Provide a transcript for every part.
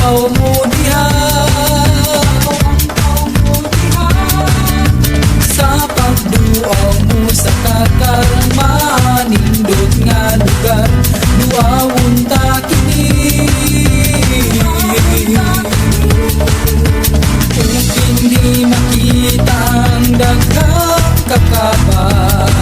tao mo diha, sa pagduaw mo sa kakarang nindot nga lugar, duawon ta kini. Kung hindi makita ang daghang kakaban,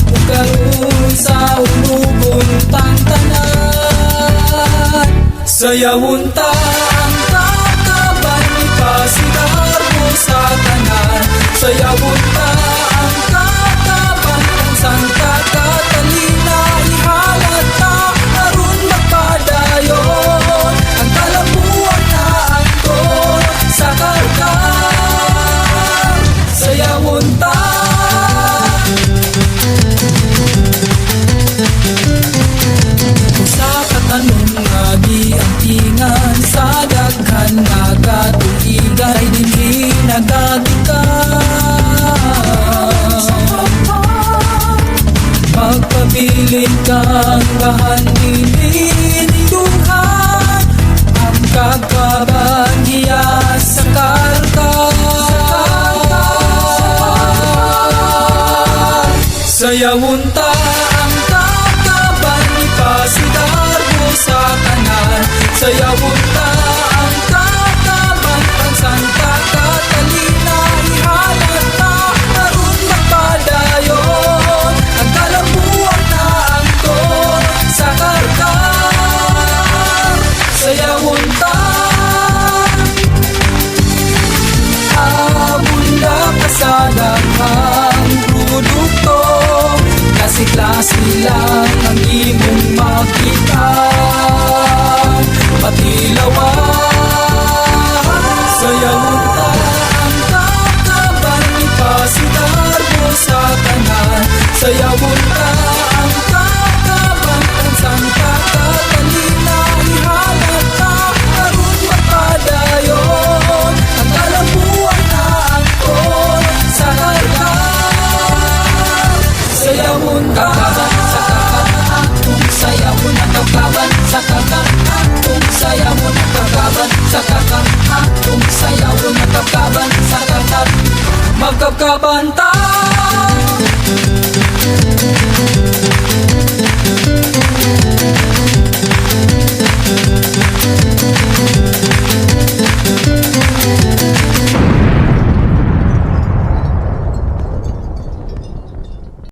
ug karon sa ulubon tang tanan, sayawon ta ang kakaban, ipasigar mo sa tanan. Sayawon ta ang kakaban ng Santa Catalina, ihalat ta aron magpadayon ang kalabuan na angkon sa kargan. Sayawon ta. Sa katanong nga di ang tingan, sa daghan nga katuigay dinhi nagagikan. Magpabilin kang kahaniniduhan, ang kakaban hiya sa kargan. Sayawon ta ang kakaban, ipasigar mo sa tanan. Sayawon ta ang kakaban ng Santa Catalina, ihalat ta aron magpadayon ang kalabuan na angkon sa kargan. Sayawon ta. Abunda ka sa daghang produkto, klase-klase lang ang imong makita, patilawan. Sayawon ta ang kakaban, ipasigar mo sa tanan. Sayawon ta ang kakaban ng Santa Catalina, ihalat ta aron magpadayon ang kalabuan na angkon sa kargan. Sayawon ta sa kakaban, kung sayawon ang kakaban sa kakaban, kung sayawon ang kakaban sa kakaban, kung sayawon ang kakaban sa kakaban, magkakaban ta.